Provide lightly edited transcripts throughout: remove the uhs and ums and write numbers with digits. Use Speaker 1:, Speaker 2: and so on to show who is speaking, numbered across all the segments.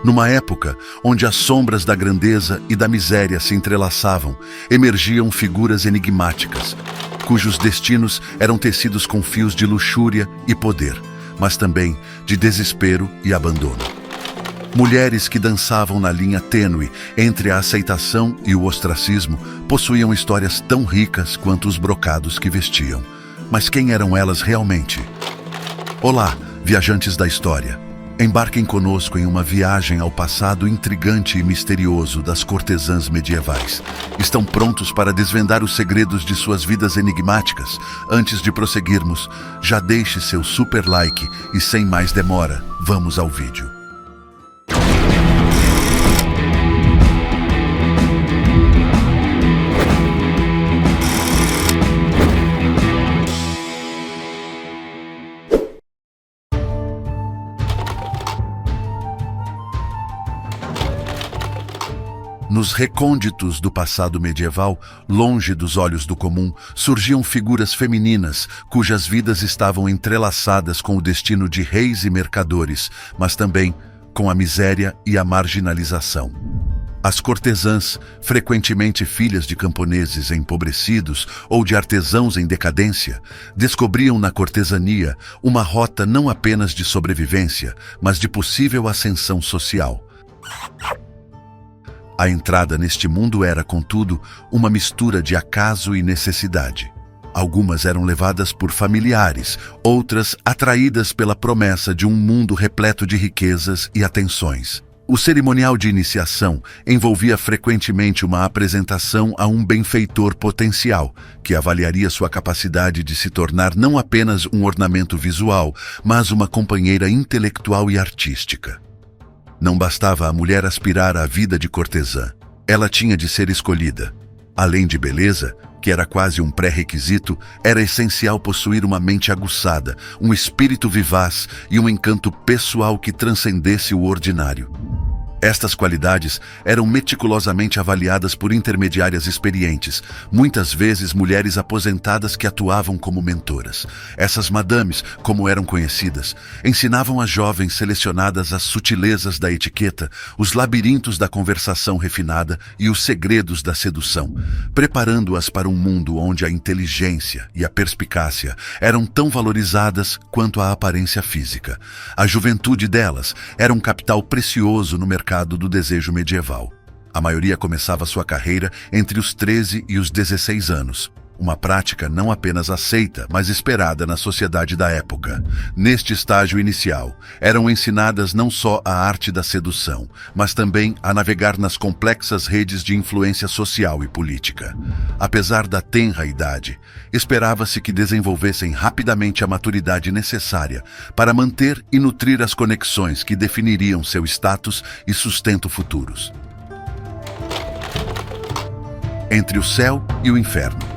Speaker 1: Numa época onde as sombras da grandeza e da miséria se entrelaçavam, emergiam figuras enigmáticas, cujos destinos eram tecidos com fios de luxúria e poder, mas também de desespero e abandono. Mulheres que dançavam na linha tênue entre a aceitação e o ostracismo possuíam histórias tão ricas quanto os brocados que vestiam. Mas quem eram elas realmente? Olá, viajantes da história. Embarquem conosco em uma viagem ao passado intrigante e misterioso das cortesãs medievais. Estão prontos para desvendar os segredos de suas vidas enigmáticas? Antes de prosseguirmos, já deixe seu super like e sem mais demora, vamos ao vídeo. Nos recônditos do passado medieval, longe dos olhos do comum, surgiam figuras femininas cujas vidas estavam entrelaçadas com o destino de reis e mercadores, mas também com a miséria e a marginalização. As cortesãs, frequentemente filhas de camponeses empobrecidos ou de artesãos em decadência, descobriam na cortesania uma rota não apenas de sobrevivência, mas de possível ascensão social. A entrada neste mundo era, contudo, uma mistura de acaso e necessidade. Algumas eram levadas por familiares, outras atraídas pela promessa de um mundo repleto de riquezas e atenções. O cerimonial de iniciação envolvia frequentemente uma apresentação a um benfeitor potencial, que avaliaria sua capacidade de se tornar não apenas um ornamento visual, mas uma companheira intelectual e artística. Não bastava a mulher aspirar à vida de cortesã. Ela tinha de ser escolhida. Além de beleza, que era quase um pré-requisito, era essencial possuir uma mente aguçada, um espírito vivaz e um encanto pessoal que transcendesse o ordinário. Estas qualidades eram meticulosamente avaliadas por intermediárias experientes, muitas vezes mulheres aposentadas que atuavam como mentoras. Essas madames, como eram conhecidas, ensinavam às jovens selecionadas as sutilezas da etiqueta, os labirintos da conversação refinada e os segredos da sedução, preparando-as para um mundo onde a inteligência e a perspicácia eram tão valorizadas quanto a aparência física. A juventude delas era um capital precioso no mercado do desejo medieval. A maioria começava sua carreira entre os 13 e os 16 anos, uma prática não apenas aceita, mas esperada na sociedade da época. Neste estágio inicial, eram ensinadas não só a arte da sedução, mas também a navegar nas complexas redes de influência social e política. Apesar da tenra idade, esperava-se que desenvolvessem rapidamente a maturidade necessária para manter e nutrir as conexões que definiriam seu status e sustento futuros. Entre o céu e o inferno.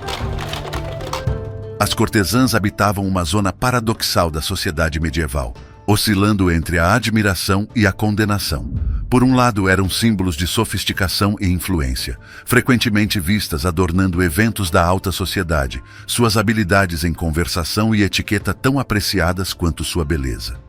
Speaker 1: As cortesãs habitavam uma zona paradoxal da sociedade medieval, oscilando entre a admiração e a condenação. Por um lado, eram símbolos de sofisticação e influência, frequentemente vistas adornando eventos da alta sociedade, suas habilidades em conversação e etiqueta tão apreciadas quanto sua beleza.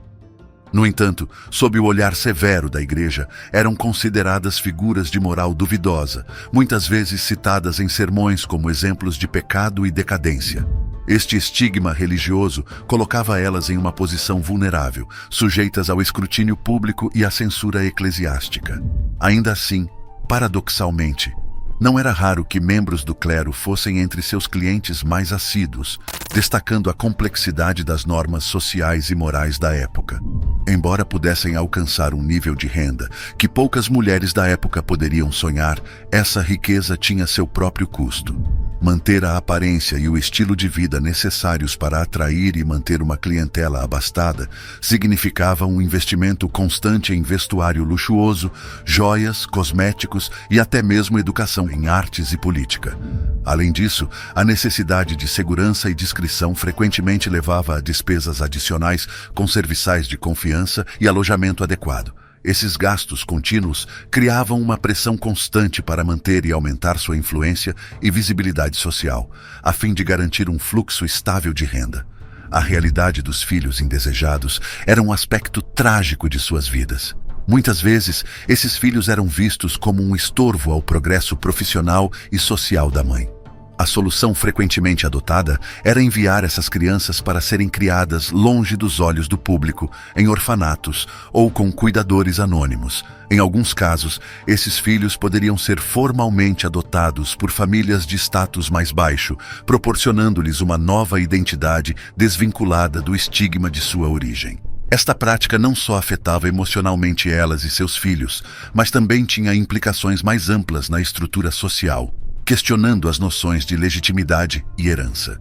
Speaker 1: No entanto, sob o olhar severo da Igreja, eram consideradas figuras de moral duvidosa, muitas vezes citadas em sermões como exemplos de pecado e decadência. Este estigma religioso colocava elas em uma posição vulnerável, sujeitas ao escrutínio público e à censura eclesiástica. Ainda assim, paradoxalmente, não era raro que membros do clero fossem entre seus clientes mais assíduos, destacando a complexidade das normas sociais e morais da época. Embora pudessem alcançar um nível de renda que poucas mulheres da época poderiam sonhar, essa riqueza tinha seu próprio custo. Manter a aparência e o estilo de vida necessários para atrair e manter uma clientela abastada significava um investimento constante em vestuário luxuoso, joias, cosméticos e até mesmo educação em artes e política. Além disso, a necessidade de segurança e discrição frequentemente levava a despesas adicionais com serviçais de confiança e alojamento adequado. Esses gastos contínuos criavam uma pressão constante para manter e aumentar sua influência e visibilidade social, a fim de garantir um fluxo estável de renda. A realidade dos filhos indesejados era um aspecto trágico de suas vidas. Muitas vezes, esses filhos eram vistos como um estorvo ao progresso profissional e social da mãe. A solução frequentemente adotada era enviar essas crianças para serem criadas longe dos olhos do público, em orfanatos ou com cuidadores anônimos. Em alguns casos, esses filhos poderiam ser formalmente adotados por famílias de status mais baixo, proporcionando-lhes uma nova identidade desvinculada do estigma de sua origem. Esta prática não só afetava emocionalmente elas e seus filhos, mas também tinha implicações mais amplas na estrutura social, questionando as noções de legitimidade e herança.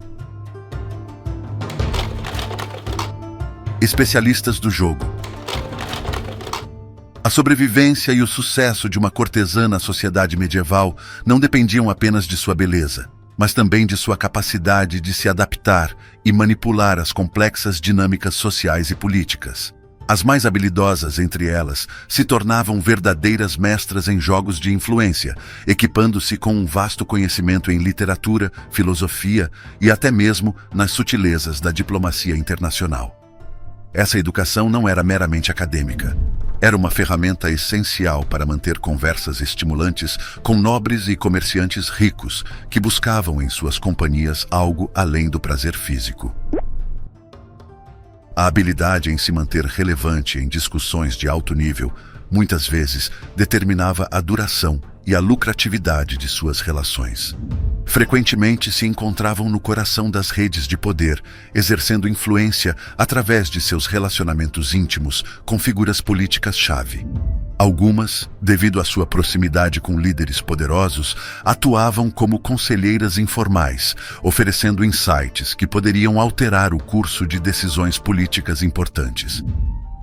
Speaker 1: Especialistas do jogo. A sobrevivência e o sucesso de uma cortesã na sociedade medieval não dependiam apenas de sua beleza, mas também de sua capacidade de se adaptar e manipular as complexas dinâmicas sociais e políticas. As mais habilidosas entre elas se tornavam verdadeiras mestras em jogos de influência, equipando-se com um vasto conhecimento em literatura, filosofia e até mesmo nas sutilezas da diplomacia internacional. Essa educação não era meramente acadêmica. Era uma ferramenta essencial para manter conversas estimulantes com nobres e comerciantes ricos que buscavam em suas companhias algo além do prazer físico. A habilidade em se manter relevante em discussões de alto nível muitas vezes determinava a duração e a lucratividade de suas relações. Frequentemente se encontravam no coração das redes de poder, exercendo influência através de seus relacionamentos íntimos com figuras políticas-chave. Algumas, devido à sua proximidade com líderes poderosos, atuavam como conselheiras informais, oferecendo insights que poderiam alterar o curso de decisões políticas importantes.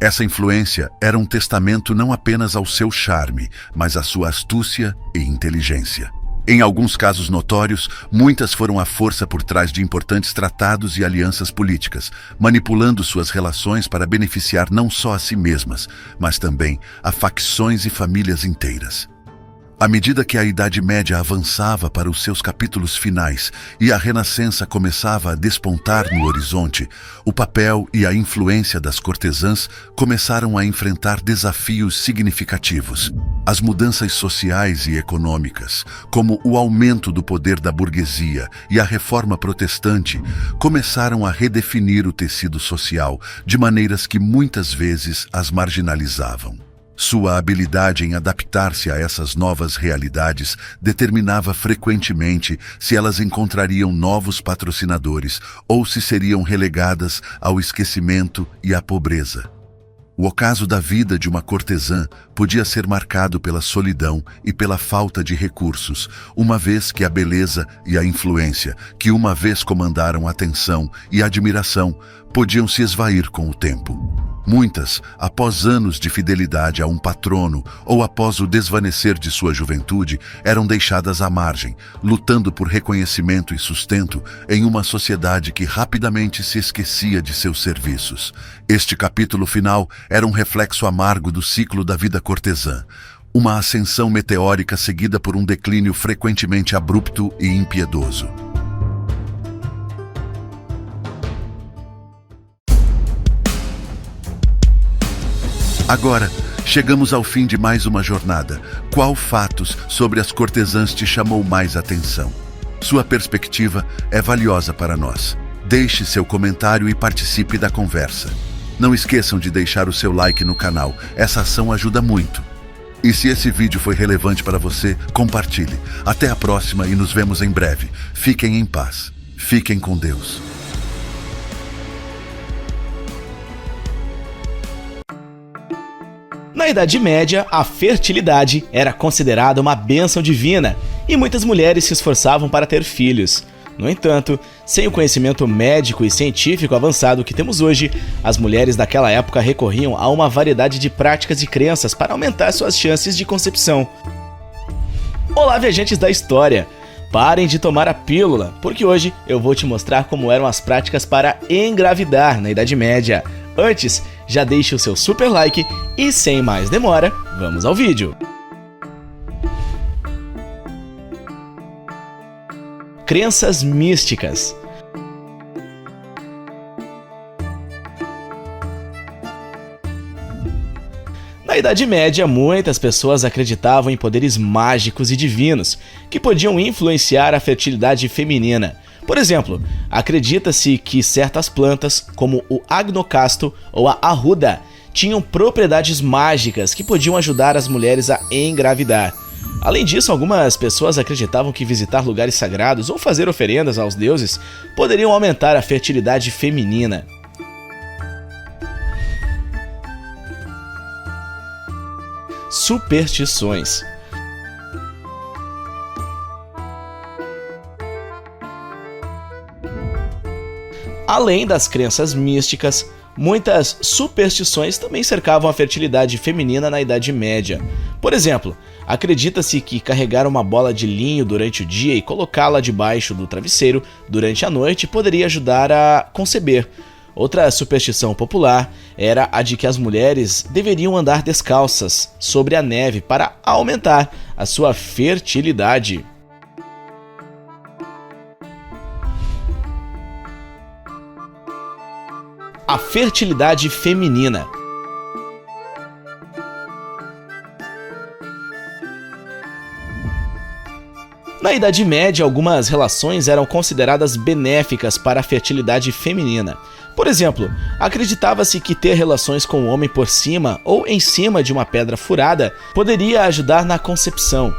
Speaker 1: Essa influência era um testamento não apenas ao seu charme, mas à sua astúcia e inteligência. Em alguns casos notórios, muitas foram a força por trás de importantes tratados e alianças políticas, manipulando suas relações para beneficiar não só a si mesmas, mas também a facções e famílias inteiras. À medida que a Idade Média avançava para os seus capítulos finais e a Renascença começava a despontar no horizonte, o papel e a influência das cortesãs começaram a enfrentar desafios significativos. As mudanças sociais e econômicas, como o aumento do poder da burguesia e a reforma protestante, começaram a redefinir o tecido social de maneiras que muitas vezes as marginalizavam. Sua habilidade em adaptar-se a essas novas realidades determinava frequentemente se elas encontrariam novos patrocinadores ou se seriam relegadas ao esquecimento e à pobreza. O ocaso da vida de uma cortesã podia ser marcado pela solidão e pela falta de recursos, uma vez que a beleza e a influência, que uma vez comandaram atenção e admiração, podiam se esvair com o tempo. Muitas, após anos de fidelidade a um patrono ou após o desvanecer de sua juventude, eram deixadas à margem, lutando por reconhecimento e sustento em uma sociedade que rapidamente se esquecia de seus serviços. Este capítulo final era um reflexo amargo do ciclo da vida cortesã, uma ascensão meteórica seguida por um declínio frequentemente abrupto e impiedoso. Agora, chegamos ao fim de mais uma jornada. Qual fatos sobre as cortesãs te chamou mais atenção? Sua perspectiva é valiosa para nós. Deixe seu comentário e participe da conversa. Não esqueçam de deixar o seu like no canal, essa ação ajuda muito. E se esse vídeo foi relevante para você, compartilhe. Até a próxima e nos vemos em breve. Fiquem em paz. Fiquem com Deus.
Speaker 2: Na Idade Média, a fertilidade era considerada uma bênção divina e muitas mulheres se esforçavam para ter filhos. No entanto, sem o conhecimento médico e científico avançado que temos hoje, as mulheres daquela época recorriam a uma variedade de práticas e crenças para aumentar suas chances de concepção. Olá, viajantes da história! Parem de tomar a pílula, porque hoje eu vou te mostrar como eram as práticas para engravidar na Idade Média. Antes, já deixe o seu super like e, sem mais demora, vamos ao vídeo. Crenças místicas. Na Na Idade Média, muitas pessoas acreditavam em poderes mágicos e divinos que podiam influenciar a fertilidade feminina. Por exemplo, acredita-se que certas plantas, como o agnocasto ou a arruda, tinham propriedades mágicas que podiam ajudar as mulheres a engravidar. Além disso, algumas pessoas acreditavam que visitar lugares sagrados ou fazer oferendas aos deuses poderiam aumentar a fertilidade feminina. Superstições. Além das crenças místicas, muitas superstições também cercavam a fertilidade feminina na Idade Média. Por exemplo, acredita-se que carregar uma bola de linho durante o dia e colocá-la debaixo do travesseiro durante a noite poderia ajudar a conceber. Outra superstição popular era a de que as mulheres deveriam andar descalças sobre a neve para aumentar a sua fertilidade. A fertilidade feminina. Na Idade Média, algumas relações eram consideradas benéficas para a fertilidade feminina. Por exemplo, acreditava-se que ter relações com o homem por cima ou em cima de uma pedra furada poderia ajudar na concepção.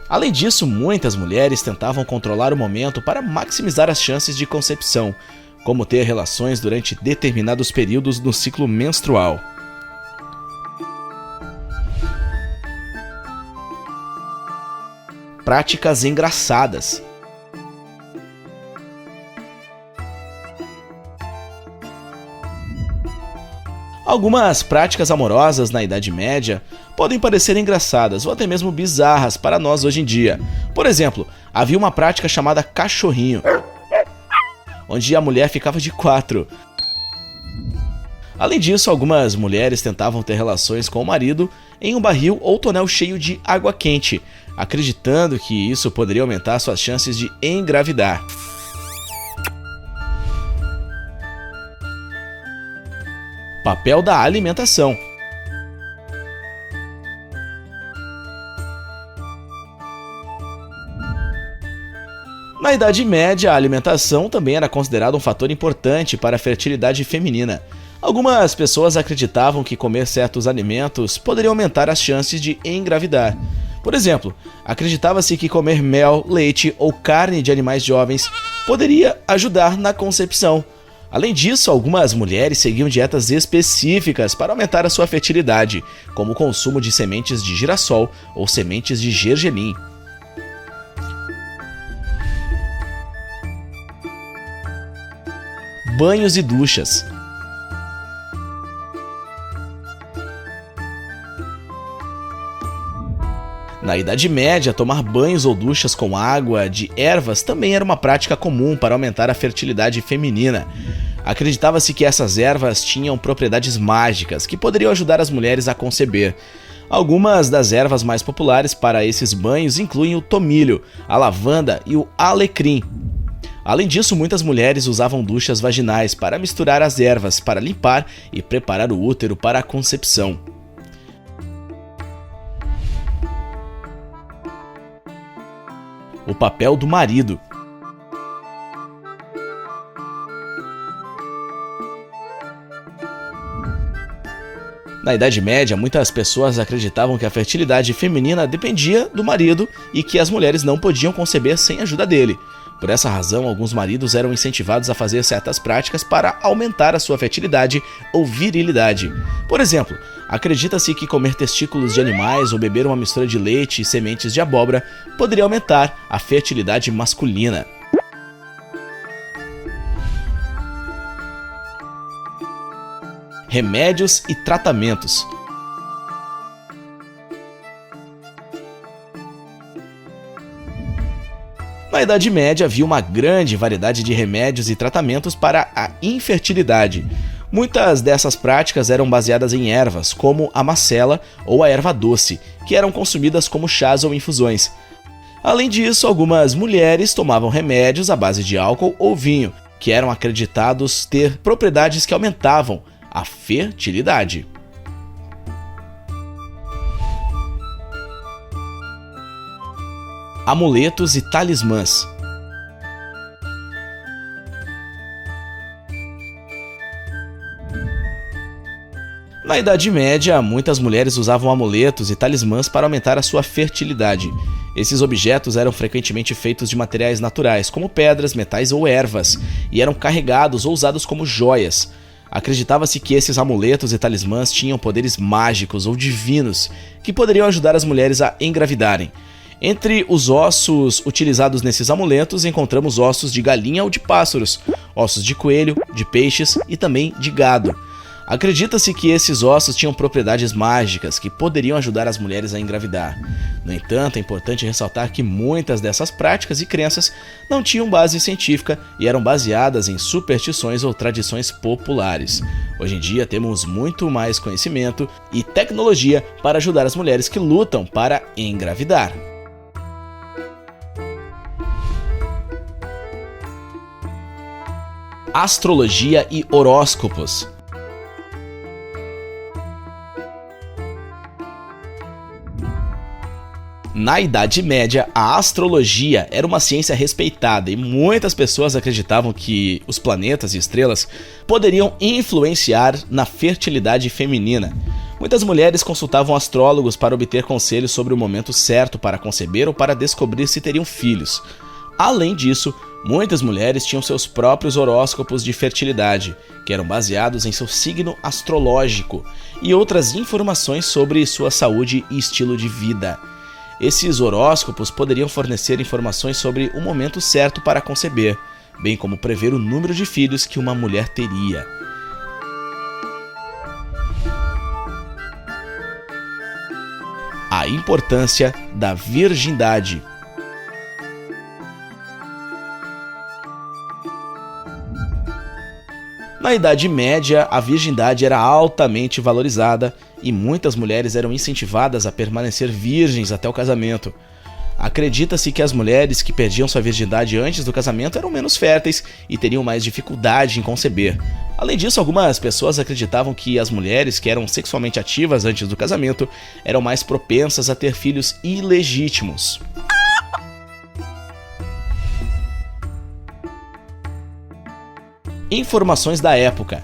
Speaker 2: Além disso, muitas mulheres tentavam controlar o momento para maximizar as chances de concepção, como ter relações durante determinados períodos no ciclo menstrual. Práticas engraçadas. Algumas práticas amorosas na Idade Média podem parecer engraçadas ou até mesmo bizarras para nós hoje em dia. Por exemplo, havia uma prática chamada cachorrinho, onde a mulher ficava de 4. Além disso, algumas mulheres tentavam ter relações com o marido em um barril ou tonel cheio de água quente, acreditando que isso poderia aumentar suas chances de engravidar. Papel da alimentação. Na Idade Média, a alimentação também era considerada um fator importante para a fertilidade feminina. Algumas pessoas acreditavam que comer certos alimentos poderia aumentar as chances de engravidar. Por exemplo, acreditava-se que comer mel, leite ou carne de animais jovens poderia ajudar na concepção. Além disso, algumas mulheres seguiam dietas específicas para aumentar a sua fertilidade, como o consumo de sementes de girassol ou sementes de gergelim. Banhos e duchas. Na Idade Média, tomar banhos ou duchas com água de ervas também era uma prática comum para aumentar a fertilidade feminina. Acreditava-se que essas ervas tinham propriedades mágicas que poderiam ajudar as mulheres a conceber. Algumas das ervas mais populares para esses banhos incluem o tomilho, a lavanda e o alecrim. Além disso, muitas mulheres usavam duchas vaginais para misturar as ervas para limpar e preparar o útero para a concepção. O papel do marido. Na Idade Média, muitas pessoas acreditavam que a fertilidade feminina dependia do marido e que as mulheres não podiam conceber sem a ajuda dele. Por essa razão, alguns maridos eram incentivados a fazer certas práticas para aumentar a sua fertilidade ou virilidade. Por exemplo, acredita-se que comer testículos de animais ou beber uma mistura de leite e sementes de abóbora poderia aumentar a fertilidade masculina. Remédios e tratamentos. Na Idade Média havia uma grande variedade de remédios e tratamentos para a infertilidade. Muitas dessas práticas eram baseadas em ervas, como a macela ou a erva doce, que eram consumidas como chás ou infusões. Além disso, algumas mulheres tomavam remédios à base de álcool ou vinho, que eram acreditados ter propriedades que aumentavam a fertilidade. Amuletos e talismãs. Na Idade Média, muitas mulheres usavam amuletos e talismãs para aumentar a sua fertilidade. Esses objetos eram frequentemente feitos de materiais naturais, como pedras, metais ou ervas, e eram carregados ou usados como joias. Acreditava-se que esses amuletos e talismãs tinham poderes mágicos ou divinos que poderiam ajudar as mulheres a engravidarem. Entre os ossos utilizados nesses amuletos, encontramos ossos de galinha ou de pássaros, ossos de coelho, de peixes e também de gado. Acredita-se que esses ossos tinham propriedades mágicas que poderiam ajudar as mulheres a engravidar. No entanto, é importante ressaltar que muitas dessas práticas e crenças não tinham base científica e eram baseadas em superstições ou tradições populares. Hoje em dia temos muito mais conhecimento e tecnologia para ajudar as mulheres que lutam para engravidar. Astrologia e horóscopos. Na Idade Média, a astrologia era uma ciência respeitada e muitas pessoas acreditavam que os planetas e estrelas poderiam influenciar na fertilidade feminina. Muitas mulheres consultavam astrólogos para obter conselhos sobre o momento certo para conceber ou para descobrir se teriam filhos. Além disso, muitas mulheres tinham seus próprios horóscopos de fertilidade, que eram baseados em seu signo astrológico e outras informações sobre sua saúde e estilo de vida. Esses horóscopos poderiam fornecer informações sobre o momento certo para conceber, bem como prever o número de filhos que uma mulher teria. A importância da virgindade. Na Idade Média, a virgindade era altamente valorizada e muitas mulheres eram incentivadas a permanecer virgens até o casamento. Acredita-se que as mulheres que perdiam sua virgindade antes do casamento eram menos férteis e teriam mais dificuldade em conceber. Além disso, algumas pessoas acreditavam que as mulheres que eram sexualmente ativas antes do casamento eram mais propensas a ter filhos ilegítimos. Informações da época.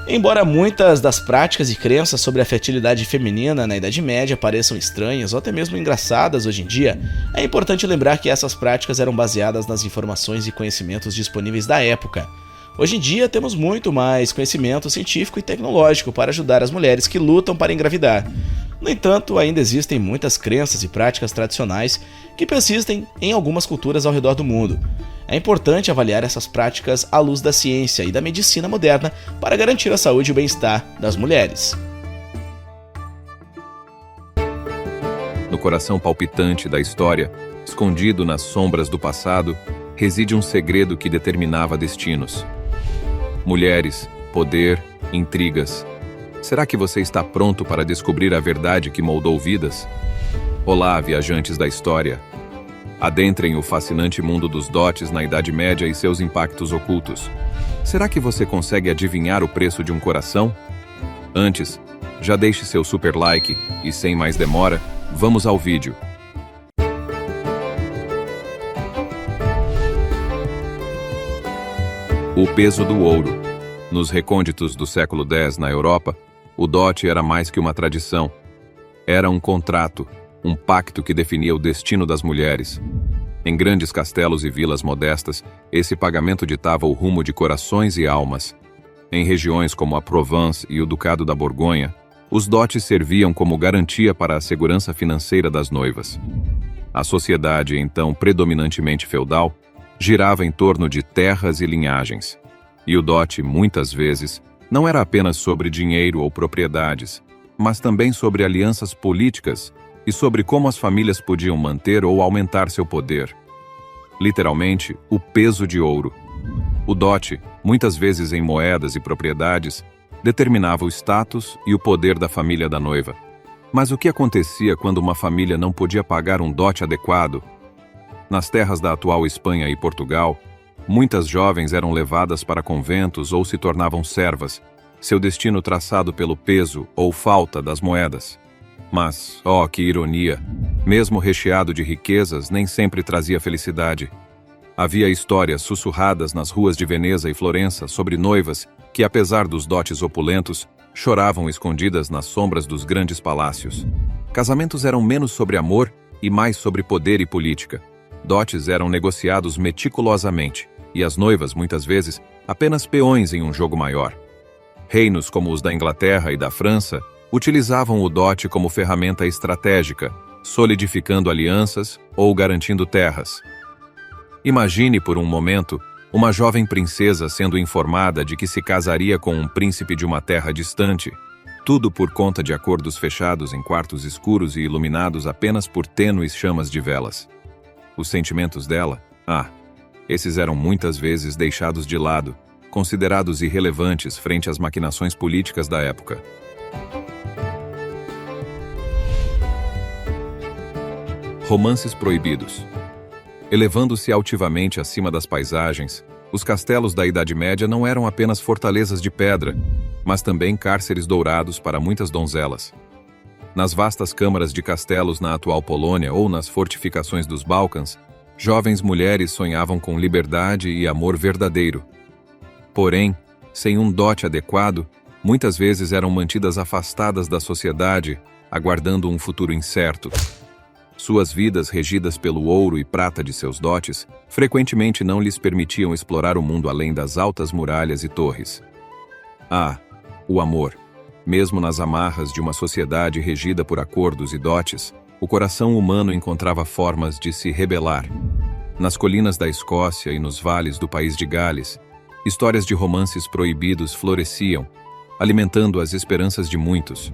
Speaker 2: Embora muitas das práticas e crenças sobre a fertilidade feminina na Idade Média pareçam estranhas ou até mesmo engraçadas hoje em dia, é importante lembrar que essas práticas eram baseadas nas informações e conhecimentos disponíveis da época. Hoje em dia temos muito mais conhecimento científico e tecnológico para ajudar as mulheres que lutam para engravidar. No entanto, ainda existem muitas crenças e práticas tradicionais que persistem em algumas culturas ao redor do mundo. É importante avaliar essas práticas à luz da ciência e da medicina moderna para garantir a saúde e o bem-estar das mulheres.
Speaker 3: No coração palpitante da história, escondido nas sombras do passado, reside um segredo que determinava destinos. Mulheres, poder, intrigas. Será que você está pronto para descobrir a verdade que moldou vidas? Olá, viajantes da história. Adentrem o fascinante mundo dos dotes na Idade Média e seus impactos ocultos. Será que você consegue adivinhar o preço de um coração? Antes, já deixe seu super like e, sem mais demora, vamos ao vídeo. O peso do ouro. Nos recônditos do século X na Europa, o dote era mais que uma tradição. Era um contrato, um pacto que definia o destino das mulheres. Em grandes castelos e vilas modestas, esse pagamento ditava o rumo de corações e almas. Em regiões como a Provence e o Ducado da Borgonha, os dotes serviam como garantia para a segurança financeira das noivas. A sociedade, então predominantemente feudal, girava em torno de terras e linhagens. E o dote, muitas vezes, não era apenas sobre dinheiro ou propriedades, mas também sobre alianças políticas e sobre como as famílias podiam manter ou aumentar seu poder. Literalmente, o peso de ouro. O dote, muitas vezes em moedas e propriedades, determinava o status e o poder da família da noiva. Mas o que acontecia quando uma família não podia pagar um dote adequado? Nas terras da atual Espanha e Portugal, muitas jovens eram levadas para conventos ou se tornavam servas, seu destino traçado pelo peso ou falta das moedas. Mas, oh, que ironia! Mesmo recheado de riquezas, nem sempre trazia felicidade. Havia histórias sussurradas nas ruas de Veneza e Florença sobre noivas que, apesar dos dotes opulentos, choravam escondidas nas sombras dos grandes palácios. Casamentos eram menos sobre amor e mais sobre poder e política. Dotes eram negociados meticulosamente, e as noivas, muitas vezes, apenas peões em um jogo maior. Reinos como os da Inglaterra e da França utilizavam o dote como ferramenta estratégica, solidificando alianças ou garantindo terras. Imagine por um momento uma jovem princesa sendo informada de que se casaria com um príncipe de uma terra distante, tudo por conta de acordos fechados em quartos escuros e iluminados apenas por tênues chamas de velas. Os sentimentos dela, esses eram muitas vezes deixados de lado, considerados irrelevantes frente às maquinações políticas da época. Romances proibidos. Elevando-se altivamente acima das paisagens, os castelos da Idade Média não eram apenas fortalezas de pedra, mas também cárceres dourados para muitas donzelas. Nas vastas câmaras de castelos na atual Polônia ou nas fortificações dos Balcãs, jovens mulheres sonhavam com liberdade e amor verdadeiro. Porém, sem um dote adequado, muitas vezes eram mantidas afastadas da sociedade, aguardando um futuro incerto. Suas vidas, regidas pelo ouro e prata de seus dotes, frequentemente não lhes permitiam explorar o mundo além das altas muralhas e torres. O amor. Mesmo nas amarras de uma sociedade regida por acordos e dotes, o coração humano encontrava formas de se rebelar. Nas colinas da Escócia e nos vales do país de Gales, histórias de romances proibidos floresciam, alimentando as esperanças de muitos.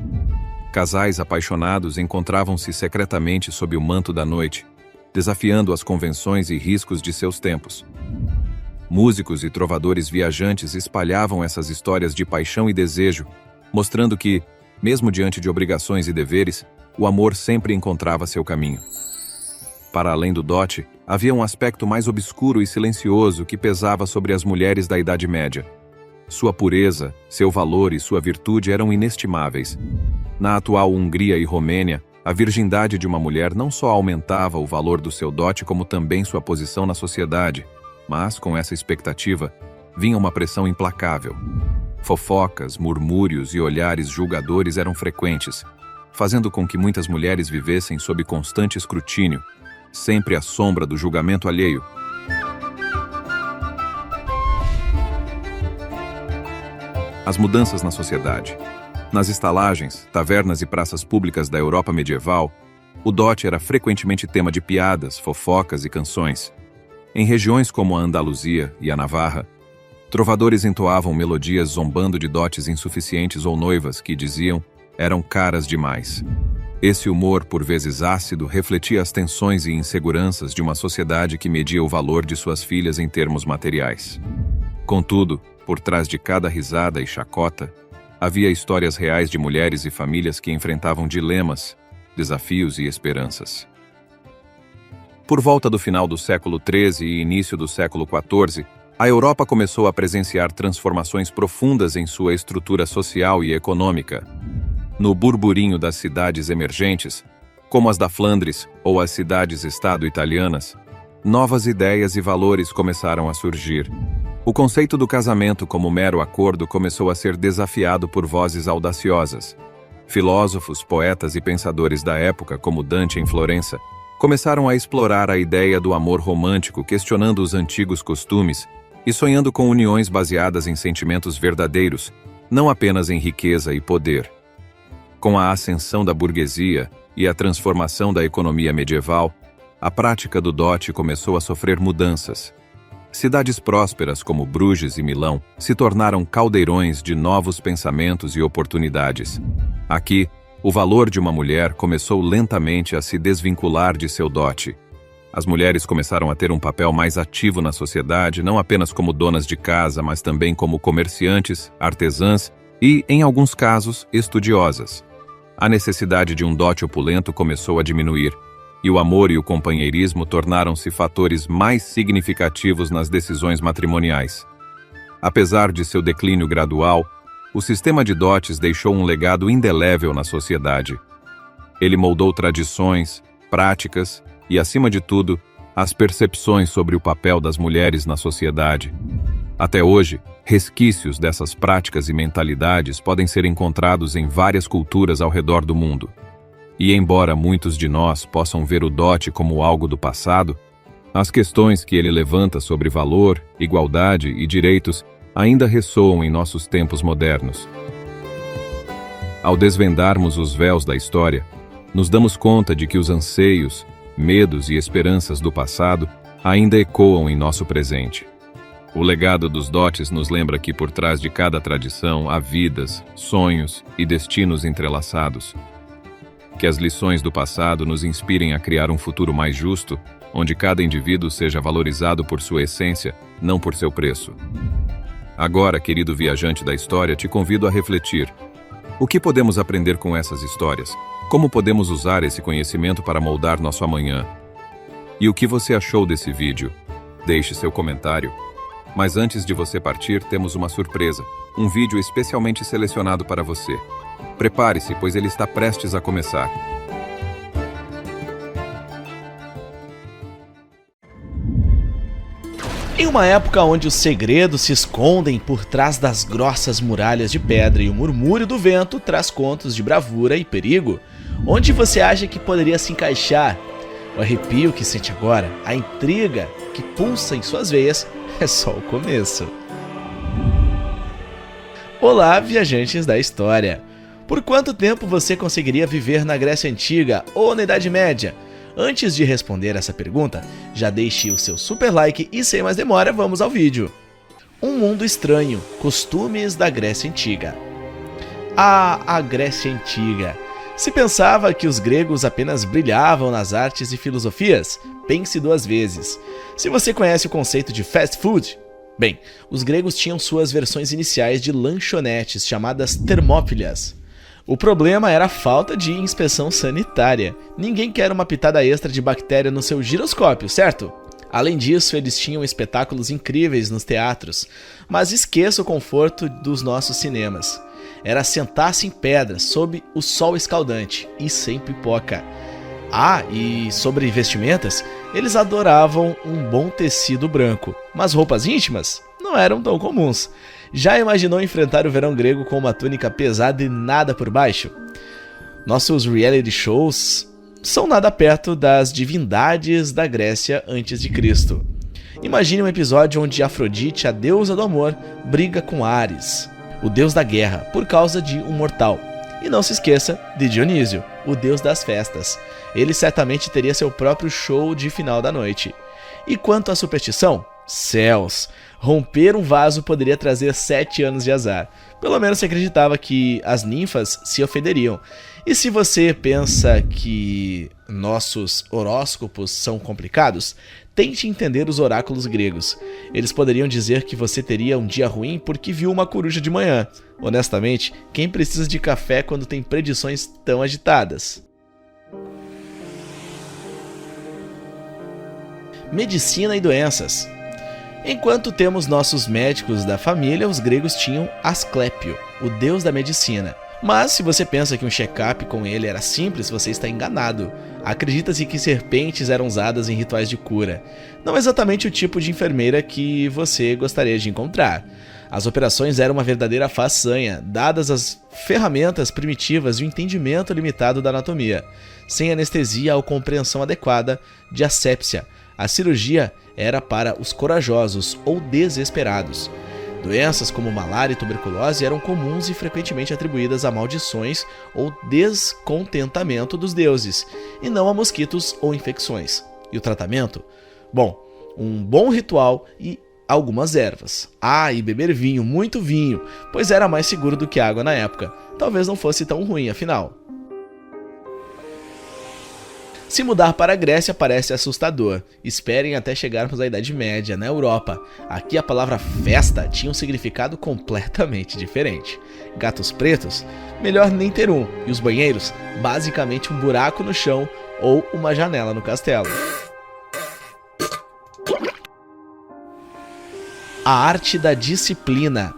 Speaker 3: Casais apaixonados encontravam-se secretamente sob o manto da noite, desafiando as convenções e riscos de seus tempos. Músicos e trovadores viajantes espalhavam essas histórias de paixão e desejo, mostrando que, mesmo diante de obrigações e deveres, o amor sempre encontrava seu caminho. Para além do dote, havia um aspecto mais obscuro e silencioso que pesava sobre as mulheres da Idade Média. Sua pureza, seu valor e sua virtude eram inestimáveis. Na atual Hungria e Romênia, a virgindade de uma mulher não só aumentava o valor do seu dote, como também sua posição na sociedade, mas, com essa expectativa, vinha uma pressão implacável. Fofocas, murmúrios e olhares julgadores eram frequentes, fazendo com que muitas mulheres vivessem sob constante escrutínio, sempre à sombra do julgamento alheio. As mudanças na sociedade. Nas estalagens, tavernas e praças públicas da Europa medieval, o dote era frequentemente tema de piadas, fofocas e canções. Em regiões como a Andaluzia e a Navarra, trovadores entoavam melodias zombando de dotes insuficientes ou noivas que, diziam, eram caras demais. Esse humor, por vezes ácido, refletia as tensões e inseguranças de uma sociedade que media o valor de suas filhas em termos materiais. Contudo, por trás de cada risada e chacota, havia histórias reais de mulheres e famílias que enfrentavam dilemas, desafios e esperanças. Por volta do final do século XIII e início do século XIV, a Europa começou a presenciar transformações profundas em sua estrutura social e econômica. No burburinho das cidades emergentes, como as da Flandres ou as cidades-estado italianas, novas ideias e valores começaram a surgir. O conceito do casamento como mero acordo começou a ser desafiado por vozes audaciosas. Filósofos, poetas e pensadores da época, como Dante em Florença, começaram a explorar a ideia do amor romântico, questionando os antigos costumes e sonhando com uniões baseadas em sentimentos verdadeiros, não apenas em riqueza e poder. Com a ascensão da burguesia e a transformação da economia medieval, a prática do dote começou a sofrer mudanças. Cidades prósperas como Bruges e Milão se tornaram caldeirões de novos pensamentos e oportunidades. Aqui, o valor de uma mulher começou lentamente a se desvincular de seu dote. As mulheres começaram a ter um papel mais ativo na sociedade, não apenas como donas de casa, mas também como comerciantes, artesãs e, em alguns casos, estudiosas. A necessidade de um dote opulento começou a diminuir, e o amor e o companheirismo tornaram-se fatores mais significativos nas decisões matrimoniais. Apesar de seu declínio gradual, O sistema de dotes deixou um legado indelével na sociedade. Ele moldou tradições, práticas e, acima de tudo, as percepções sobre o papel das mulheres na sociedade. Até hoje, resquícios dessas práticas e mentalidades podem ser encontrados em várias culturas ao redor do mundo. E embora muitos de nós possam ver o dote como algo do passado, as questões que ele levanta sobre valor, igualdade e direitos ainda ressoam em nossos tempos modernos. Ao desvendarmos os véus da história, nos damos conta de que os anseios, medos e esperanças do passado ainda ecoam em nosso presente. O legado dos dotes nos lembra que por trás de cada tradição há vidas, sonhos e destinos entrelaçados. Que as lições do passado nos inspirem a criar um futuro mais justo, onde cada indivíduo seja valorizado por sua essência, não por seu preço. Agora, querido viajante da história, te convido a refletir. O que podemos aprender com essas histórias? Como podemos usar esse conhecimento para moldar nosso amanhã? E o que você achou desse vídeo? Deixe seu comentário. Mas antes de você partir, temos uma surpresa. Um vídeo especialmente selecionado para você. Prepare-se, pois ele está prestes a começar.
Speaker 2: Em uma época onde os segredos se escondem por trás das grossas muralhas de pedra e o murmúrio do vento traz contos de bravura e perigo, onde você acha que poderia se encaixar? O arrepio que sente agora, a intriga que pulsa em suas veias, é só o começo. Olá, viajantes da história! Por quanto tempo você conseguiria viver na Grécia Antiga ou na Idade Média? Antes de responder essa pergunta, já deixe o seu super like e sem mais demora, vamos ao vídeo. Um mundo estranho, costumes da Grécia Antiga. A Grécia Antiga. Se pensava que os gregos apenas brilhavam nas artes e filosofias, pense duas vezes. Se você conhece o conceito de fast food, bem, os gregos tinham suas versões iniciais de lanchonetes chamadas termópilas. O problema era a falta de inspeção sanitária. Ninguém quer uma pitada extra de bactéria no seu giroscópio, certo? Além disso, eles tinham espetáculos incríveis nos teatros, mas esqueça o conforto dos nossos cinemas. Era sentar-se em pedras, sob o sol escaldante e sem pipoca. Ah, e sobre vestimentas, eles adoravam um bom tecido branco, mas roupas íntimas não eram tão comuns. Já imaginou enfrentar o verão grego com uma túnica pesada e nada por baixo? Nossos reality shows são nada perto das divindades da Grécia antes de Cristo. Imagine um episódio onde Afrodite, a deusa do amor, briga com Ares, o deus da guerra, por causa de um mortal. E não se esqueça de Dionísio, o deus das festas. Ele certamente teria seu próprio show de final da noite. E quanto à superstição? Céus! Romper um vaso poderia trazer 7 anos de azar. Pelo menos se acreditava que as ninfas se ofenderiam. E se você pensa que nossos horóscopos são complicados, tente entender os oráculos gregos. Eles poderiam dizer que você teria um dia ruim porque viu uma coruja de manhã. Honestamente, quem precisa de café quando tem predições tão agitadas? Medicina e doenças. Enquanto temos nossos médicos da família, os gregos tinham Asclépio, o deus da medicina. Mas se você pensa que um check-up com ele era simples, você está enganado. Acredita-se que serpentes eram usadas em rituais de cura. Não exatamente o tipo de enfermeira que você gostaria de encontrar. As operações eram uma verdadeira façanha, dadas as ferramentas primitivas e o entendimento limitado da anatomia. Sem anestesia ou compreensão adequada de assépsia, a cirurgia era para os corajosos ou desesperados. Doenças como malária e tuberculose eram comuns e frequentemente atribuídas a maldições ou descontentamento dos deuses, e não a mosquitos ou infecções. E o tratamento? Bom, um bom ritual e algumas ervas. Ah, e beber vinho, muito vinho, pois era mais seguro do que água na época. Talvez não fosse tão ruim, afinal. Se mudar para a Grécia parece assustador. Esperem até chegarmos à Idade Média, na Europa. Aqui a palavra festa tinha um significado completamente diferente. Gatos pretos? Melhor nem ter um. E os banheiros? Basicamente um buraco no chão ou uma janela no castelo. A arte da disciplina.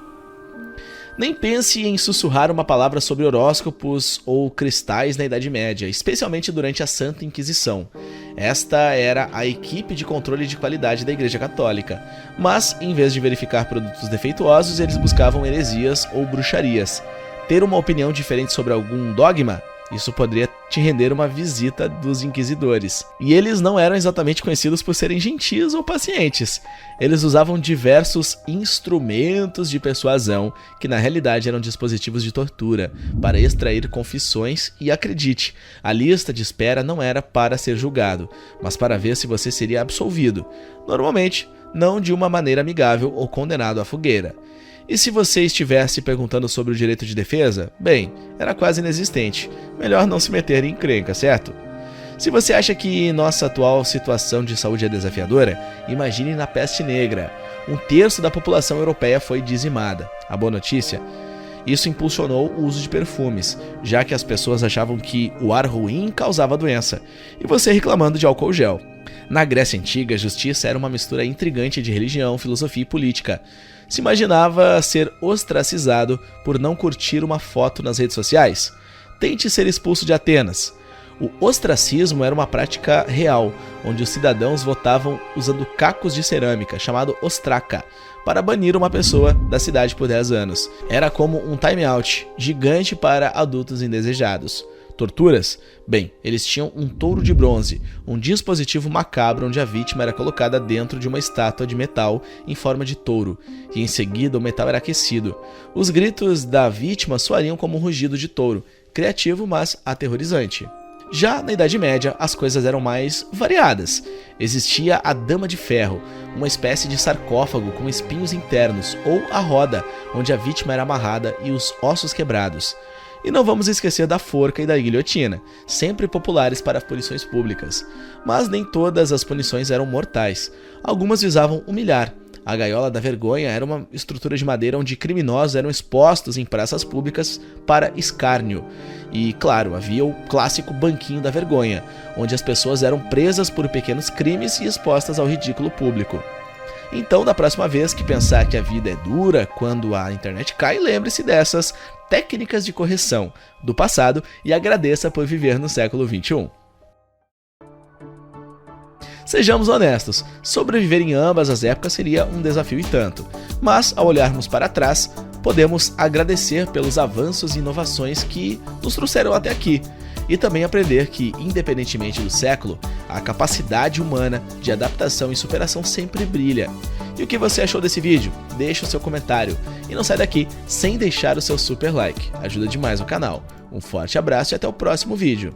Speaker 2: Nem pense em sussurrar uma palavra sobre horóscopos ou cristais na Idade Média, especialmente durante a Santa Inquisição. Esta era a equipe de controle de qualidade da Igreja Católica, mas em vez de verificar produtos defeituosos, eles buscavam heresias ou bruxarias. Ter uma opinião diferente sobre algum dogma? Isso poderia te render uma visita dos inquisidores. E eles não eram exatamente conhecidos por serem gentis ou pacientes. Eles usavam diversos instrumentos de persuasão, que na realidade eram dispositivos de tortura, para extrair confissões e, acredite, a lista de espera não era para ser julgado, mas para ver se você seria absolvido. Normalmente, não de uma maneira amigável ou condenado à fogueira. E se você estivesse perguntando sobre o direito de defesa, bem, era quase inexistente. Melhor não se meter em encrenca, certo? Se você acha que nossa atual situação de saúde é desafiadora, imagine na peste negra. 1/3 da população europeia foi dizimada. A boa notícia? Isso impulsionou o uso de perfumes, já que as pessoas achavam que o ar ruim causava doença, e você reclamando de álcool gel. Na Grécia Antiga, a justiça era uma mistura intrigante de religião, filosofia e política. Se imaginava ser ostracizado por não curtir uma foto nas redes sociais? Tente ser expulso de Atenas. O ostracismo era uma prática real, onde os cidadãos votavam usando cacos de cerâmica, chamado ostraca, para banir uma pessoa da cidade por 10 anos. Era como um time-out gigante para adultos indesejados. Torturas? Bem, eles tinham um touro de bronze, um dispositivo macabro onde a vítima era colocada dentro de uma estátua de metal em forma de touro, e em seguida o metal era aquecido. Os gritos da vítima soariam como um rugido de touro, criativo, mas aterrorizante. Já na Idade Média, as coisas eram mais variadas. Existia a Dama de Ferro, uma espécie de sarcófago com espinhos internos, ou a roda, onde a vítima era amarrada e os ossos quebrados. E não vamos esquecer da forca e da guilhotina, sempre populares para punições públicas. Mas nem todas as punições eram mortais. Algumas visavam humilhar. A gaiola da vergonha era uma estrutura de madeira onde criminosos eram expostos em praças públicas para escárnio. E, claro, havia o clássico banquinho da vergonha, onde as pessoas eram presas por pequenos crimes e expostas ao ridículo público. Então, da próxima vez que pensar que a vida é dura quando a internet cai, lembre-se dessas técnicas de correção do passado e agradeça por viver no século XXI. Sejamos honestos, sobreviver em ambas as épocas seria um desafio e tanto, mas ao olharmos para trás, podemos agradecer pelos avanços e inovações que nos trouxeram até aqui, e também aprender que, independentemente do século, a capacidade humana de adaptação e superação sempre brilha. E o que você achou desse vídeo? Deixe o seu comentário e não sai daqui sem deixar o seu super like, ajuda demais o canal. Um forte abraço e até o próximo vídeo.